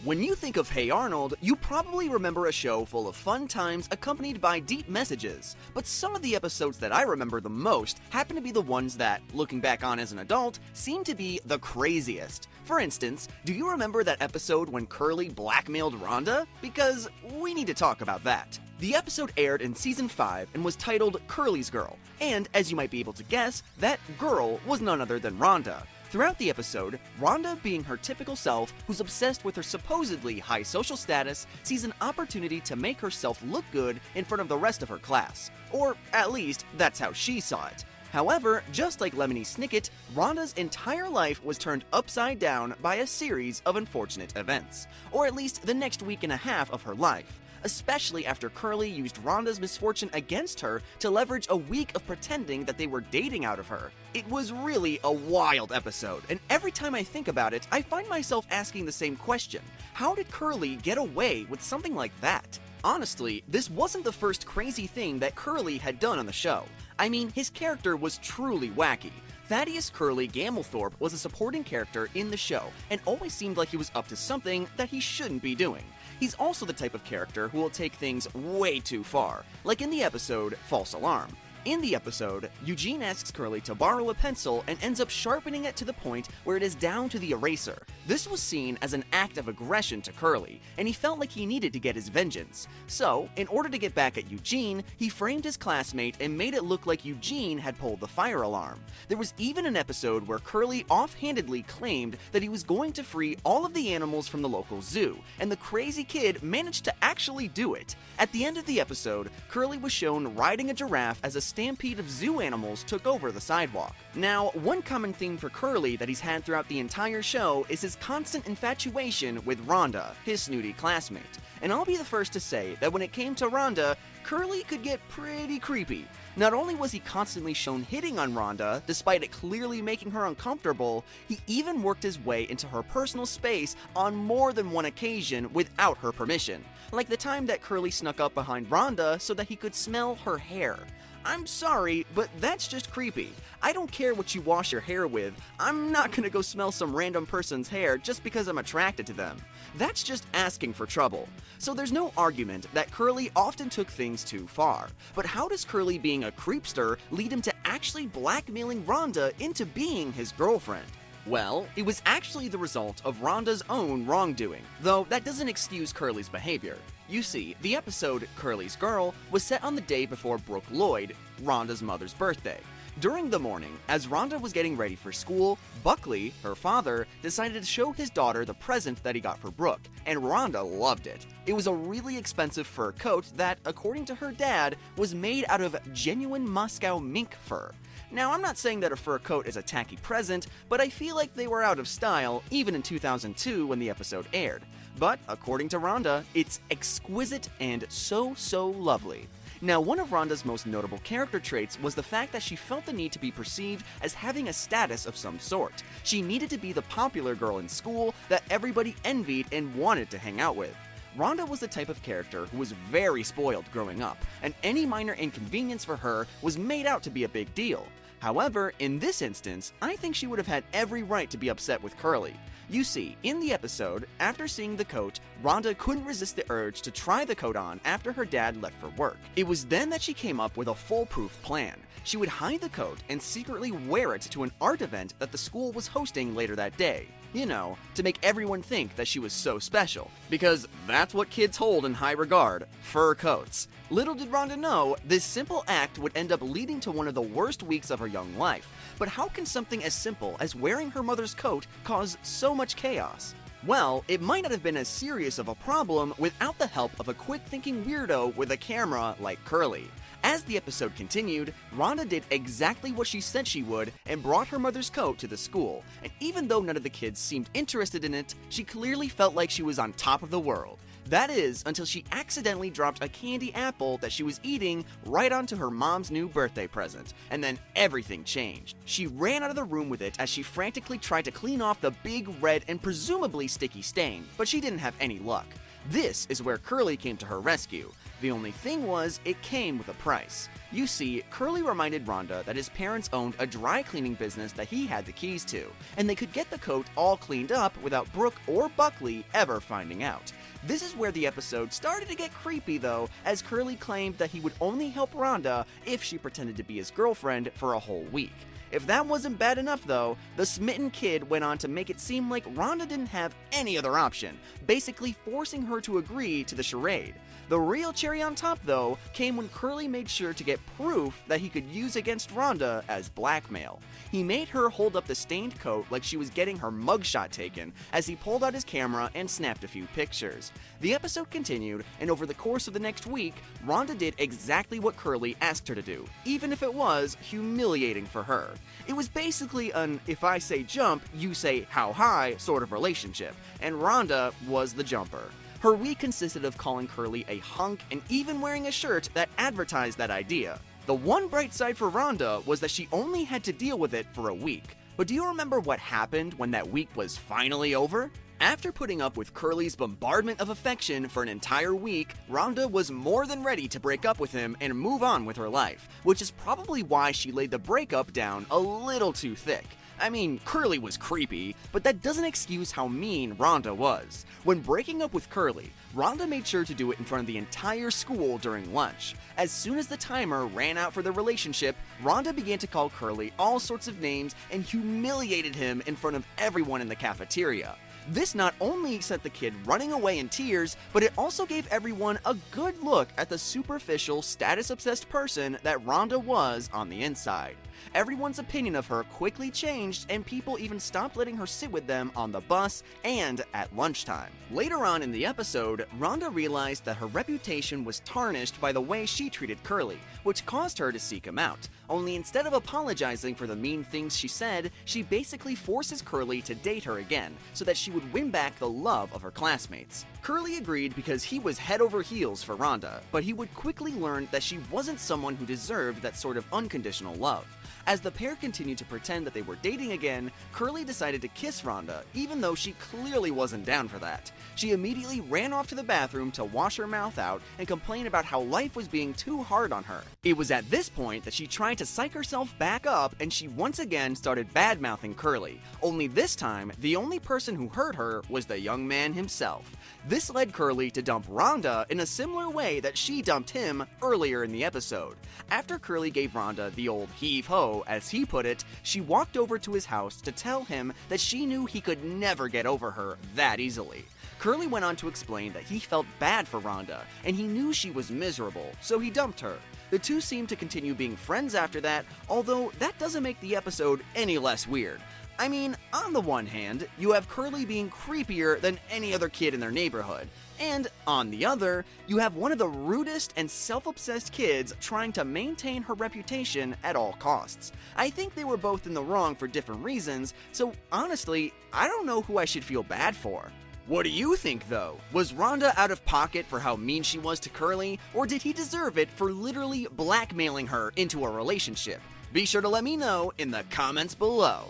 When you think of Hey Arnold, you probably remember a show full of fun times accompanied by deep messages. But some of the episodes that I remember the most happen to be the ones that, looking back on as an adult, seem to be the craziest. For instance, do you remember that episode when Curly blackmailed Rhonda? Because we need to talk about that. The episode aired in Season 5 and was titled Curly's Girl, and as you might be able to guess, that girl was none other than Rhonda. Throughout the episode, Rhonda, being her typical self, who's obsessed with her supposedly high social status, sees an opportunity to make herself look good in front of the rest of her class. Or, at least, that's how she saw it. However, just like Lemony Snicket, Rhonda's entire life was turned upside down by a series of unfortunate events. Or at least the next week and a half of her life. Especially after Curly used Rhonda's misfortune against her to leverage a week of pretending that they were dating out of her. It was really a wild episode, and every time I think about it, I find myself asking the same question. How did Curly get away with something like that? Honestly, this wasn't the first crazy thing that Curly had done on the show. I mean, his character was truly wacky. Thaddeus Curly Gamblethorpe was a supporting character in the show, and always seemed like he was up to something that he shouldn't be doing. He's also the type of character who will take things way too far, like in the episode False Alarm. In the episode, Eugene asks Curly to borrow a pencil and ends up sharpening it to the point where it is down to the eraser. This was seen as an act of aggression to Curly, and he felt like he needed to get his vengeance. So, in order to get back at Eugene, he framed his classmate and made it look like Eugene had pulled the fire alarm. There was even an episode where Curly offhandedly claimed that he was going to free all of the animals from the local zoo, and the crazy kid managed to actually do it. At the end of the episode, Curly was shown riding a giraffe as a stampede of zoo animals took over the sidewalk. Now, one common theme for Curly that he's had throughout the entire show is his constant infatuation with Rhonda, his snooty classmate. And I'll be the first to say that when it came to Rhonda, Curly could get pretty creepy. Not only was he constantly shown hitting on Rhonda, despite it clearly making her uncomfortable, he even worked his way into her personal space on more than one occasion without her permission. Like the time that Curly snuck up behind Rhonda so that he could smell her hair. I'm sorry, but that's just creepy. I don't care what you wash your hair with, I'm not gonna go smell some random person's hair just because I'm attracted to them. That's just asking for trouble. So there's no argument that Curly often took things too far. But how does Curly being a creepster lead him to actually blackmailing Rhonda into being his girlfriend? Well, it was actually the result of Rhonda's own wrongdoing, though that doesn't excuse Curly's behavior. You see, the episode Curly's Girl was set on the day before Brooke Lloyd, Rhonda's mother's birthday. During the morning, as Rhonda was getting ready for school, Buckley, her father, decided to show his daughter the present that he got for Brooke, and Rhonda loved it. It was a really expensive fur coat that, according to her dad, was made out of genuine Moscow mink fur. Now, I'm not saying that a fur coat is a tacky present, but I feel like they were out of style even in 2002 when the episode aired. But, according to Rhonda, it's exquisite and so lovely. Now, one of Rhonda's most notable character traits was the fact that she felt the need to be perceived as having a status of some sort. She needed to be the popular girl in school that everybody envied and wanted to hang out with. Rhonda was the type of character who was very spoiled growing up, and any minor inconvenience for her was made out to be a big deal. However, in this instance, I think she would have had every right to be upset with Curly. You see, in the episode, after seeing the coat, Rhonda couldn't resist the urge to try the coat on after her dad left for work. It was then that she came up with a foolproof plan. She would hide the coat and secretly wear it to an art event that the school was hosting later that day. You know, to make everyone think that she was so special. Because that's what kids hold in high regard, fur coats. Little did Rhonda know, this simple act would end up leading to one of the worst weeks of her young life. But how can something as simple as wearing her mother's coat cause so much chaos? Well, it might not have been as serious of a problem without the help of a quick-thinking weirdo with a camera like Curly. As the episode continued, Rhonda did exactly what she said she would and brought her mother's coat to the school, and even though none of the kids seemed interested in it, she clearly felt like she was on top of the world. That is, until she accidentally dropped a candy apple that she was eating right onto her mom's new birthday present, and then everything changed. She ran out of the room with it as she frantically tried to clean off the big red and presumably sticky stain, but she didn't have any luck. This is where Curly came to her rescue. The only thing was, it came with a price. You see, Curly reminded Rhonda that his parents owned a dry cleaning business that he had the keys to, and they could get the coat all cleaned up without Brooke or Buckley ever finding out. This is where the episode started to get creepy though, as Curly claimed that he would only help Rhonda if she pretended to be his girlfriend for a whole week. If that wasn't bad enough though, the smitten kid went on to make it seem like Rhonda didn't have any other option, basically forcing her to agree to the charade. The real cherry on top though came when Curly made sure to get proof that he could use against Rhonda as blackmail. He made her hold up the stained coat like she was getting her mugshot taken as he pulled out his camera and snapped a few pictures. The episode continued, and over the course of the next week, Rhonda did exactly what Curly asked her to do, even if it was humiliating for her. It was basically an if I say jump, you say how high sort of relationship, and Rhonda was the jumper. Her week consisted of calling Curly a hunk and even wearing a shirt that advertised that idea. The one bright side for Rhonda was that she only had to deal with it for a week. But do you remember what happened when that week was finally over? After putting up with Curly's bombardment of affection for an entire week, Rhonda was more than ready to break up with him and move on with her life, which is probably why she laid the breakup down a little too thick. I mean, Curly was creepy, but that doesn't excuse how mean Rhonda was. When breaking up with Curly, Rhonda made sure to do it in front of the entire school during lunch. As soon as the timer ran out for the relationship, Rhonda began to call Curly all sorts of names and humiliated him in front of everyone in the cafeteria. This not only sent the kid running away in tears, but it also gave everyone a good look at the superficial, status-obsessed person that Rhonda was on the inside. Everyone's opinion of her quickly changed, and people even stopped letting her sit with them on the bus and at lunchtime. Later on in the episode, Rhonda realized that her reputation was tarnished by the way she treated Curly, which caused her to seek him out. Only instead of apologizing for the mean things she said, she basically forces Curly to date her again, so that she would win back the love of her classmates. Curly agreed because he was head over heels for Rhonda, but he would quickly learn that she wasn't someone who deserved that sort of unconditional love. As the pair continued to pretend that they were dating again, Curly decided to kiss Rhonda, even though she clearly wasn't down for that. She immediately ran off to the bathroom to wash her mouth out and complain about how life was being too hard on her. It was at this point that she tried to psych herself back up, and she once again started bad-mouthing Curly. Only this time, the only person who heard her was the young man himself. This led Curly to dump Rhonda in a similar way that she dumped him earlier in the episode. After Curly gave Rhonda the old heave-ho, as he put it, she walked over to his house to tell him that she knew he could never get over her that easily. Curly went on to explain that he felt bad for Rhonda, and he knew she was miserable, so he dumped her. The two seemed to continue being friends after that, although that doesn't make the episode any less weird. I mean, on the one hand, you have Curly being creepier than any other kid in their neighborhood, and on the other, you have one of the rudest and self-obsessed kids trying to maintain her reputation at all costs. I think they were both in the wrong for different reasons, so honestly, I don't know who I should feel bad for. What do you think though? Was Rhonda out of pocket for how mean she was to Curly, or did he deserve it for literally blackmailing her into a relationship? Be sure to let me know in the comments below.